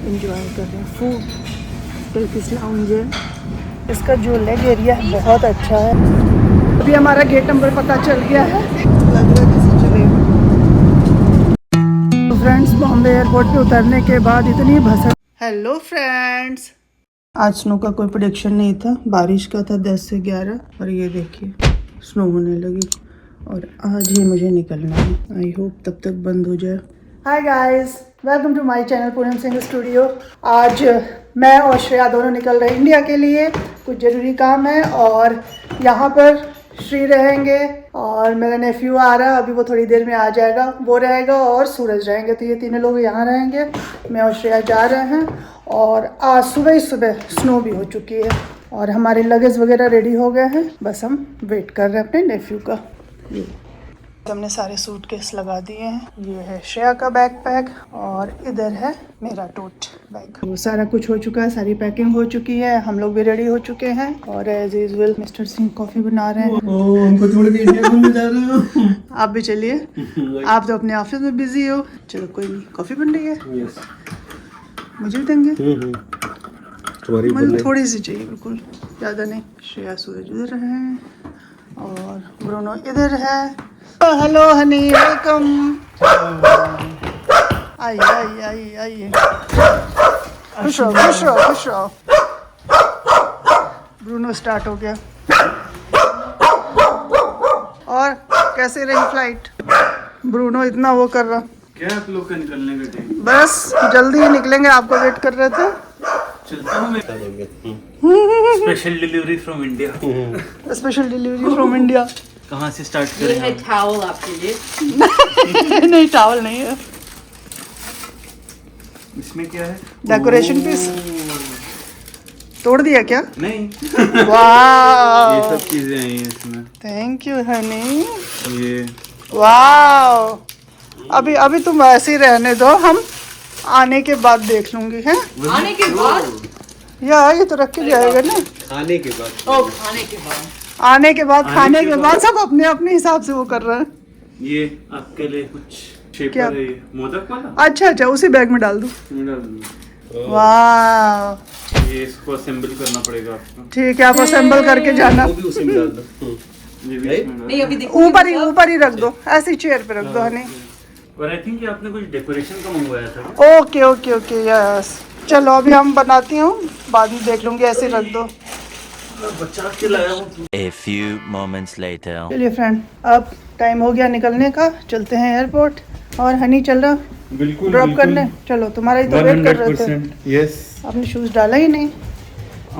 Enjoy कर रहे हैं फूड। टर्किश लाउंज है, इसका जो लेग एरिया है बहुत अच्छा है। अभी हमारा गेट नंबर पता चल गया है, लग रहा है जैसे चलेगा। तो फ्रेंड्स, बॉम्बे एयरपोर्ट पे उतरने के बाद इतनी भसड़। हेलो फ्रेंड्स, आज स्नो का कोई प्रेडिक्शन नहीं था, बारिश का था 10 से 11 और ये देखिए स्नो होने लगी और आज ही मुझे निकलना है। आई होप तब तक बंद हो जाए। Hi guys, welcome to my channel Poonam Singh studio. आज मैं और श्रेया दोनों निकल रहे हैं इंडिया के लिए, कुछ ज़रूरी काम है और यहाँ पर श्री रहेंगे और मेरा नेफ्यू आ रहा है, अभी वो थोड़ी देर में आ जाएगा, वो रहेगा और सूरज रहेंगे। तो ये तीनों लोग यहाँ रहेंगे, मैं और श्रेया जा रहे हैं। और आज सुबह ही सुबह स्नो भी हो चुकी है और हमारे लगेज वगैरह रेडी हो गए हैं, बस हम वेट कर रहे हैं अपने नेफ्यू का। ये हमने सारे सूटकेस लगा दिए हैं, ये है श्रेया का बैकपैक और इधर है मेरा टोट बैग। वो सारा कुछ हो चुका है, सारी पैकिंग हो चुकी है, हम लोग भी रेडी हो चुके हैं और as usual mister Singh coffee बना रहे हैं। हमको छोड़ के इंडिया घूमने जा रहे हो? आप भी चलिए, आप तो अपने ऑफिस में बिजी हो। चलो कोई नहीं, कॉफ़ी बन रही है। मुझे भी देंगे? मुझे थोड़ी सी चाहिए, बिल्कुल ज़्यादा नहीं। श्रेया सूरज इधर है और ब्रूनो इधर है। Hello Honey, welcome. आइए आइए आइए आइए, खुश रहो खुश रहो खुश रहो। ब्रूनो स्टार्ट हो गया। और कैसे रही फ्लाइट? ब्रूनो इतना वो कर रहा। क्या आप लोग का निकलने का टाइम? बस जल्दी ही निकलेंगे, आपको वेट कर रहे थे। चलता हूँ मैं। Special delivery from India. Special delivery from India. कहाँ से स्टार्ट ये करें? है टॉवल आपके लिए। नहीं, टॉवल नहीं है। इसमें क्या है? डेकोरेशन पीस तोड़ दिया क्या? नहीं, वाह, ये सब चीजें आई हैं इसमें। Thank you Honey. ये वाह, अभी अभी तुम ऐसे ही रहने दो, हम आने के बाद देख लूंगी। हैं आने के बाद? या ये तो रख के जाएगा ना। खाने के बाद। ओ, खाने के बाद। आने के बाद, खाने के बाद, सब अपने अपने हिसाब से वो कर रहे हैं। ये आपके लिए कुछ शेपर क्या? है, ये मोदक वाला। अच्छा अच्छा, उसी बैग में डाल दूँ। इसमें डाल दूँ। वाह, ये इसको असेंबल करना पड़ेगा आपको। ठीक है, आप असेंबल करके जाना। वो भी उसी में डाल दो। ये भी इसमें डाल नहीं, अभी देखो ऊपर ही रख दो, ऐसी चेयर पे रख दो हनी। दो। और आई थिंक ये आपने कुछ डेकोरेशन का मंगवाया था। Okay okay okay, yes. चलो अभी हम बनाती हूँ, बाद में देख लूंगी, ऐसे रख दो। बचा के लाया हूँ। A few moments later. चलिए फ्रेंड, अब टाइम हो गया निकलने का, चलते हैं एयरपोर्ट। और हनी चल रहा बिल्कुल ड्रॉप करने? चलो, तुम्हारा ही तो वेट कर रहे थे। 100%। यस, आपने शूज डाला ही नहीं।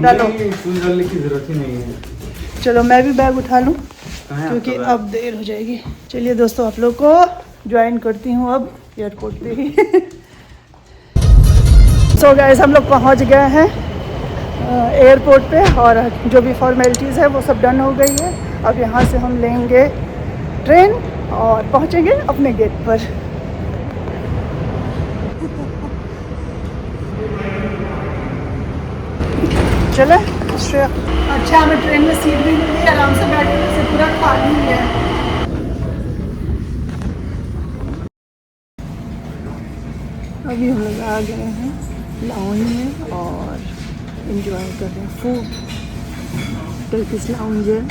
डालो। शूज डालने की जरूरत ही नहीं है। चलो मैं भी बैग उठा लूँ कहाँ है क्योंकि आपका बैग? अब देर हो जाएगी। चलिए दोस्तों, आप लोग को ज्वाइन करती हूँ अब एयरपोर्ट पे ही। सो गाइस, हम लोग पहुँच गए हैं एयरपोर्ट पे और जो भी फॉर्मेलिटीज़ है वो सब डन हो गई है। अब यहाँ से हम लेंगे ट्रेन और पहुँचेंगे अपने गेट पर। चले श्रेया। अच्छा, हमें ट्रेन में सीट भी मिल गई, आराम से बैठने से, पूरा खाली है। अभी हम लोग आ गए हैं लाउंज में और इंजॉय कर रहे हैं फूड। टर्किश लाउंज है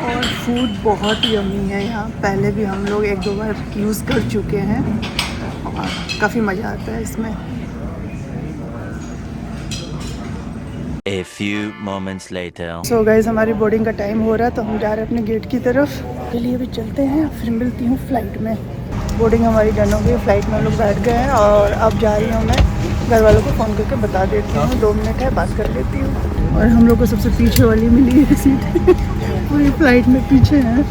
और फूड बहुत यम्मी है यहाँ। पहले भी हम लोग 1-2 बार यूज़ कर चुके हैं और काफ़ी मज़ा आता है इसमें। A few moments later. So guys, हमारी बोर्डिंग का टाइम हो रहा है तो हम जा रहे हैं अपने गेट की तरफ। चलिए अभी चलते हैं, फिर मिलती हूँ फ्लाइट में। बोर्डिंग हमारी डन हो गई, फ्लाइट में हम लोग बैठ गए हैं और अब जा रही हूँ मैं। घर वालों को फ़ोन करके बता देती हूँ, 2 मिनट है, बात कर लेती हूँ। और हम लोग को सबसे पीछे वाली मिली है सीट। पूरी फ्लाइट में पीछे है,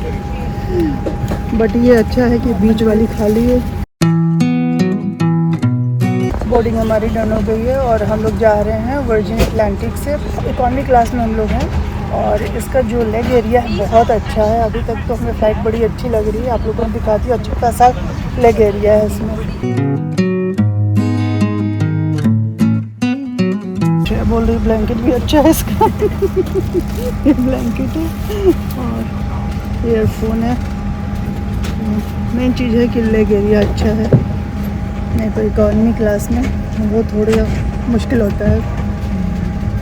बट ये अच्छा है कि बीच वाली खाली है। बोर्डिंग हमारी डन हो गई है और हम लोग जा रहे हैं वर्जिन अटलांटिक से। इकॉनमी क्लास में हम लोग हैं और इसका जो लेग एरिया है बहुत अच्छा है। अभी तक तो हमें फ़्लाइट बड़ी अच्छी लग रही है, आप लोगों को दिखाती हूँ। अच्छा खासा लेग एरिया है इसमें। बोल रही ब्लैंकेट भी अच्छा है इसका। ये ब्लैंकेट है और ईयरफोन है। मेन चीज़ है कि लेग एरिया अच्छा है, नहीं तो इकॉनमी क्लास में वो थोड़ा मुश्किल होता है,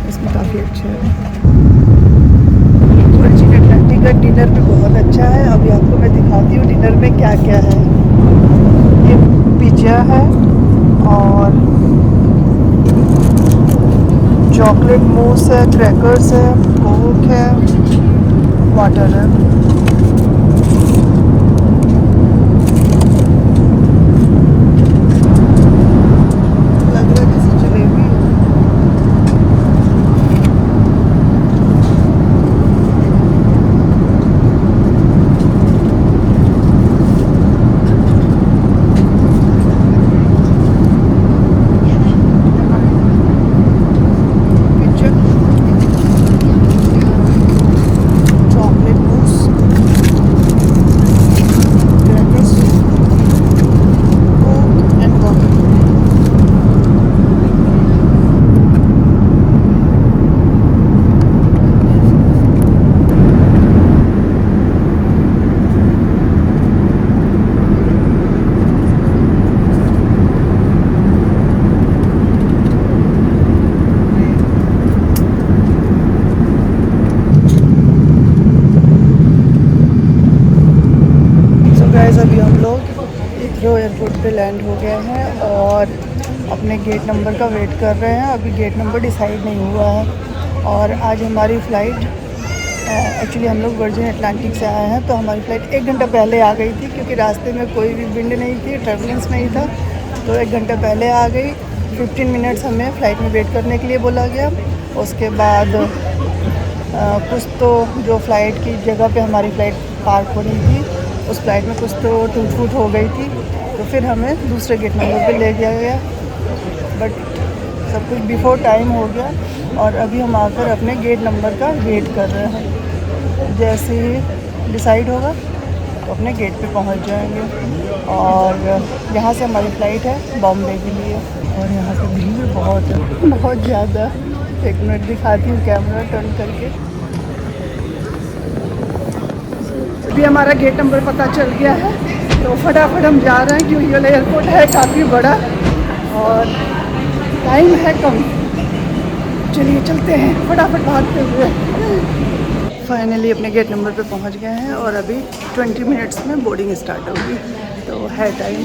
इसमें काफ़ी अच्छा है। वर्जिन अटलांटिक का डिनर भी बहुत अच्छा है। अभी आपको मैं दिखाती हूँ डिनर में क्या क्या है। ये पिज़्ज़ा है और चॉकलेट मूस है, क्रैकर्स है, कोक है, वाटर है। लग रहा है जैसे जलेबी है। Chocolate mousse, crackers, Coke and water. So guys, अभी हम लोग हिथरो एयरपोर्ट पे लैंड हो गए हैं और अपने गेट नंबर का वेट कर रहे हैं। अभी गेट नंबर डिसाइड नहीं हुआ है और आज हमारी फ़्लाइट एक्चुअली हम लोग वर्जिन अटलांटिक से आए हैं, तो हमारी फ़्लाइट 1 घंटा पहले आ गई थी क्योंकि रास्ते में कोई भी विंड नहीं थी, टर्बुलेंस नहीं था, तो 1 घंटा पहले आ गई। 15 मिनट्स हमें फ़्लाइट में वेट करने के लिए बोला गया। उसके बाद कुछ तो जो फ़्लाइट की जगह पे हमारी फ़्लाइट पार्क होनी थी, उस फ्लाइट में कुछ तो टूट फूट हो गई थी, तो फिर हमें दूसरे गेट नंबर पे ले जाया गया। बट सब कुछ बिफोर टाइम हो गया और अभी हम आकर अपने गेट नंबर का वेट कर रहे हैं। जैसे ही डिसाइड होगा तो अपने गेट पे पहुंच जाएंगे। और यहाँ से हमारी फ़्लाइट है बॉम्बे के लिए और यहाँ पे भीड़ बहुत है, बहुत ज़्यादा। 1 मिनट दिखाती हूँ कैमरा टर्न करके। अभी हमारा गेट नंबर पता चल गया है, तो फटाफट हम जा रहे हैं क्योंकि ये एयरपोर्ट है काफ़ी बड़ा और टाइम है कम। चलिए चलते हैं फटाफट भागते हुए। फाइनली अपने गेट नंबर पे पहुंच गए हैं और अभी 20 मिनट्स में बोर्डिंग स्टार्ट होगी, तो है टाइम।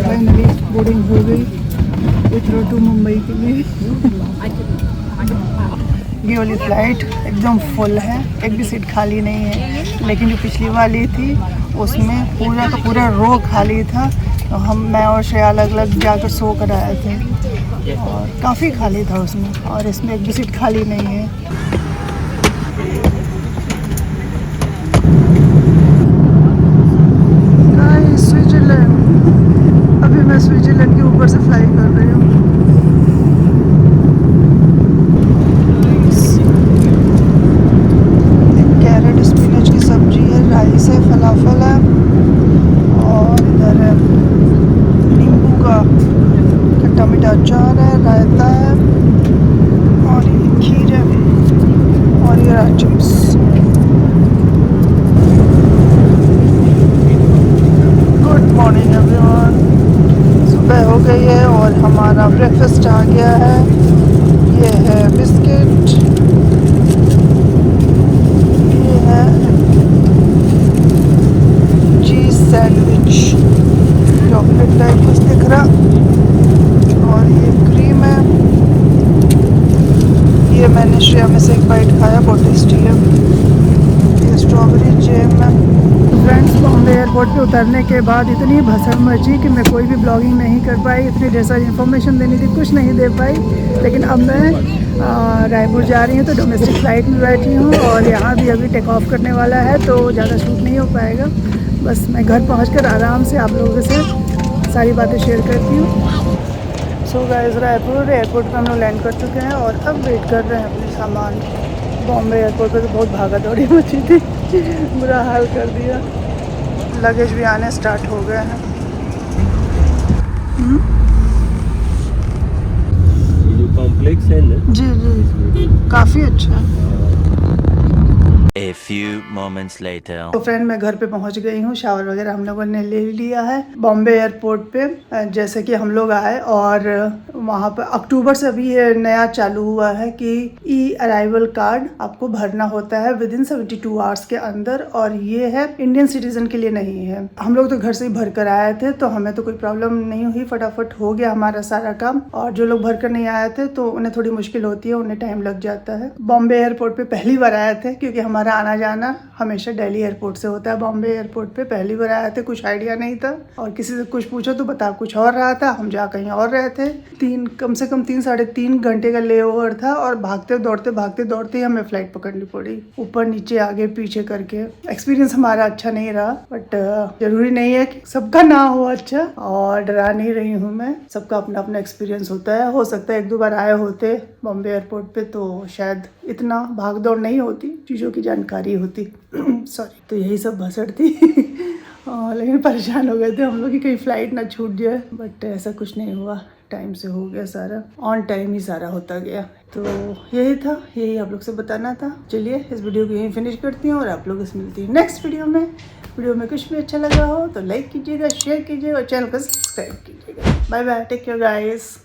फाइनली बोर्डिंग हो गई हिथरो टू मुंबई के लिए। ये वाली फ़्लाइट एकदम फुल है, एक भी सीट खाली नहीं है, लेकिन जो पिछली वाली थी उसमें पूरा का पूरा रो खाली था। तो मैं और श्रेया अलग अलग जाकर सो कर आए थे और काफ़ी खाली था उसमें, और इसमें एक भी सीट खाली नहीं है। गाइस, स्विट्ज़रलैंड, अभी मैं स्विट्ज़रलैंड के ऊपर से फ्लाई कर रही हूँ। राइस है, फलाफल है और इधर है नींबू का खट्टा मीठा अचार है, रायता है और ये खीर है और ये चिप्स। गुड मॉर्निंग एवरीवन, सुबह हो गई है और हमारा ब्रेकफास्ट आ गया है। ये है बिस्किट, ये है चीज़ सैंडविच, चॉकलेट टाइप कुछ दिख रहा, और ये क्रीम है। ये मैंने श्रेया में से एक बाइट खाया, बहुत टेस्टी है। ये स्ट्रॉबेरी जैम है। फ्रेंड्स, बॉम्बे एयरपोर्ट पे उतरने के बाद इतनी भसड़ मची कि मैं कोई भी ब्लॉगिंग नहीं कर पाई। इतनी ढेर सारी इन्फॉर्मेशन देनी थी, कुछ नहीं दे पाई। लेकिन अब मैं रायपुर जा रही हूँ, तो डोमेस्टिक फ़्लाइट में बैठी हूँ और यहाँ भी अभी टेक ऑफ करने वाला है, तो ज़्यादा शूट नहीं हो पाएगा। बस मैं घर पहुंचकर आराम से आप लोगों से सारी बातें शेयर करती हूँ। सो गाइस, रायपुर एयरपोर्ट पर हम लोग लैंड कर चुके हैं और अब वेट कर रहे हैं अपने सामान। बॉम्बे एयरपोर्ट पर तो बहुत भागा दौड़ी मची थी, बुरा हाल कर दिया। लगेज भी आने स्टार्ट हो गए हैं। ये जो कॉम्प्लेक्स है ना, जी जी, काफ़ी अच्छा है। A few moments later. तो फ्रेंड मैं घर पे पहुंच गई हूँ। शावर वगैरह हम लोगों ने ले लिया है। बॉम्बे एयरपोर्ट पे जैसे कि हम लोग आए और वहाँ पर अक्टूबर से अभी ये नया चालू हुआ है कि ई अराइवल कार्ड आपको भरना होता है विद इन 72 आवर्स के अंदर, और ये है इंडियन सिटीजन के लिए नहीं है। हम लोग तो घर से ही भर कर आए थे तो हमें तो कोई प्रॉब्लम नहीं हुई, फटाफट हो गया हमारा सारा काम। और जो लोग भर कर नहीं आए थे तो उन्हें थोड़ी मुश्किल होती है, उन्हें टाइम लग जाता है। बॉम्बे एयरपोर्ट पे पहली बार आए थे क्योंकि हमारा आना जाना हमेशा दिल्ली एयरपोर्ट से होता है। बॉम्बे एयरपोर्ट पे पहली बार आए थे, कुछ आइडिया नहीं था और किसी से कुछ पूछो तो बता कुछ और रहा था, हम जा कहीं और रहे थे। कम से कम 3-3.5 घंटे का ले ओवर था और भागते दौड़ते ही हमें फ्लाइट पकड़नी पड़ी, ऊपर नीचे आगे पीछे करके। एक्सपीरियंस हमारा अच्छा नहीं रहा, बट जरूरी नहीं है कि सबका ना हो अच्छा, और डरा नहीं रही हूँ मैं। सबका अपना अपना एक्सपीरियंस होता है। हो सकता है 1-2 बार आए होते बॉम्बे एयरपोर्ट पे तो शायद इतना भाग दौड़ नहीं होती, चीज़ों की जानकारी होती। सॉरी। तो यही सब भसड़ थी। लेकिन परेशान हो गए थे हम लोग कि कहीं फ्लाइट ना छूट जाए, बट ऐसा कुछ नहीं हुआ, टाइम से हो गया सारा, ऑन टाइम ही सारा होता गया। तो यही था, यही आप लोग से बताना था। चलिए इस वीडियो को यहीं फिनिश करती हूँ और आप लोगों से मिलती हूँ नेक्स्ट वीडियो में। वीडियो में कुछ भी अच्छा लगा हो तो लाइक कीजिएगा, शेयर कीजिएगा और चैनल को सब्सक्राइब कीजिएगा। Bye bye, take care guys.